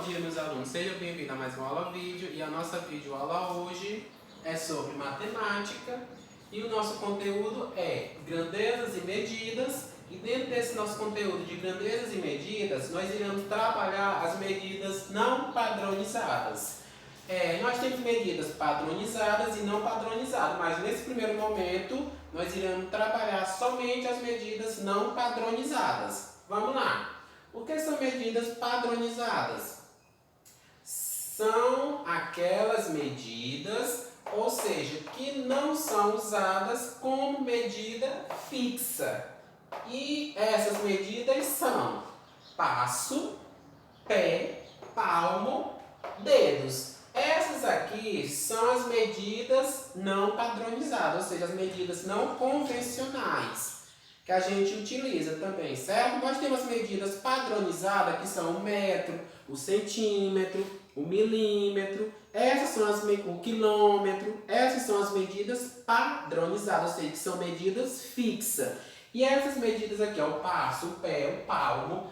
dia, meus alunos, sejam bem-vindos a mais uma aula vídeo e a nossa videoaula hoje é sobre matemática e o nosso conteúdo é grandezas e medidas, e dentro desse nosso conteúdo de grandezas e medidas nós iremos trabalhar as medidas não padronizadas. Nós temos medidas padronizadas e não padronizadas, mas nesse primeiro momento nós iremos trabalhar somente as medidas não padronizadas. Vamos lá! O que são medidas padronizadas? São aquelas medidas, ou seja, que não são usadas como medida fixa. E essas medidas são passo, pé, palmo, dedos. Essas aqui são as medidas não padronizadas, ou seja, as medidas não convencionais que a gente utiliza também, certo? Nós temos medidas padronizadas que são o metro, o centímetro, o milímetro, o quilômetro, essas são as medidas padronizadas, ou seja, que são medidas fixas. E essas medidas aqui, ó, o passo, o pé, o palmo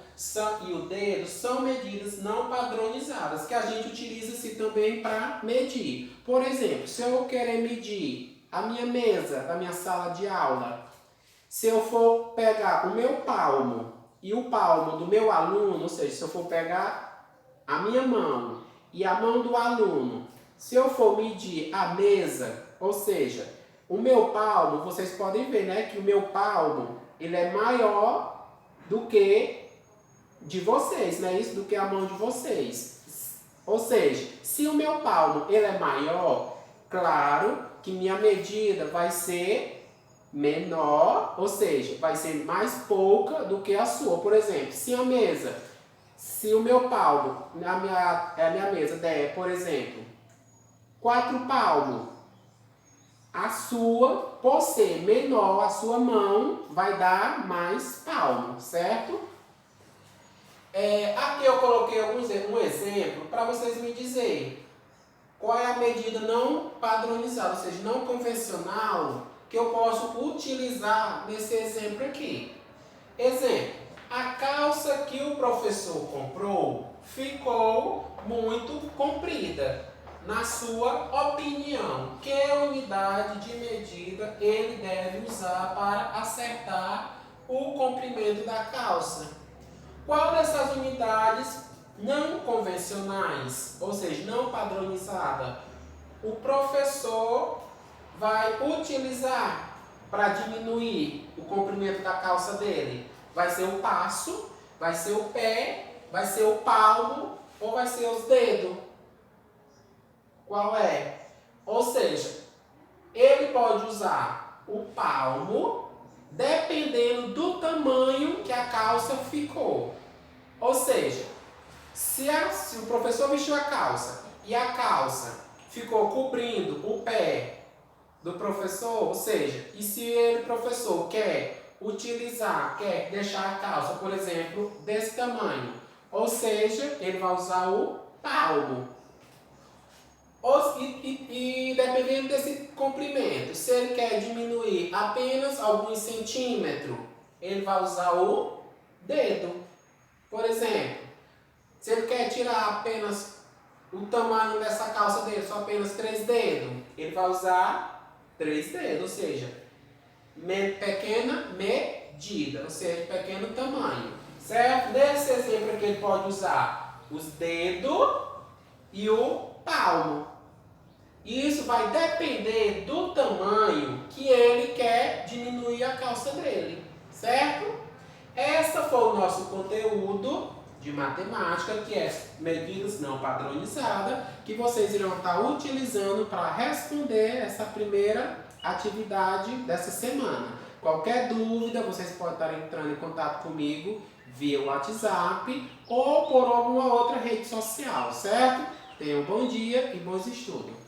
e o dedo, são medidas não padronizadas, que a gente utiliza também para medir. Por exemplo, se eu querer medir a minha mesa da minha sala de aula, se eu for pegar o meu palmo e o palmo do meu aluno, ou seja, se eu for pegar a minha mão e a mão do aluno, se eu for medir a mesa, ou seja, o meu palmo, vocês podem ver, né, que o meu palmo, ele é maior do que de vocês, né, isso, do que a mão de vocês. Ou seja, se o meu palmo, ele é maior, claro que minha medida vai ser menor, ou seja, vai ser mais pouca do que a sua. Por exemplo, se o meu palmo, a minha mesa der, por exemplo, 4 palmos, a sua, por ser menor, a sua mão vai dar mais palmos, certo? Aqui eu coloquei um exemplo para vocês me dizerem qual é a medida não padronizada, ou seja, não convencional, que eu posso utilizar nesse exemplo aqui. Exemplo, a calça que o professor comprou ficou muito comprida. Na sua opinião, que unidade de medida ele deve usar para acertar o comprimento da calça? Qual dessas unidades não convencionais, ou seja, não padronizada, o professor vai utilizar para diminuir o comprimento da calça dele? Vai ser o passo, vai ser o pé, vai ser o palmo ou vai ser os dedos? Qual é? Ou seja, ele pode usar o palmo dependendo do tamanho que a calça ficou. Ou seja, se o professor vestiu a calça e a calça ficou cobrindo o pé do professor, ou seja, e se ele, professor, quer deixar a calça, por exemplo, desse tamanho, ou seja, ele vai usar o palmo. E dependendo desse comprimento, se ele quer diminuir apenas alguns centímetros, ele vai usar o dedo. Por exemplo, se ele quer tirar apenas o tamanho dessa calça dele, só apenas 3 dedos, ele vai usar 3 dedos, ou seja, pequena medida, ou seja, pequeno tamanho. Certo? Nesse exemplo aqui ele pode usar os dedos e o palmo. Isso vai depender do tamanho que ele quer diminuir a calça dele, certo? Esse foi o nosso conteúdo de matemática, que é medidas não padronizadas, que vocês irão estar utilizando para responder essa primeira atividade dessa semana. Qualquer dúvida, vocês podem estar entrando em contato comigo via WhatsApp ou por alguma outra rede social, certo? Tenham um bom dia e bons estudos.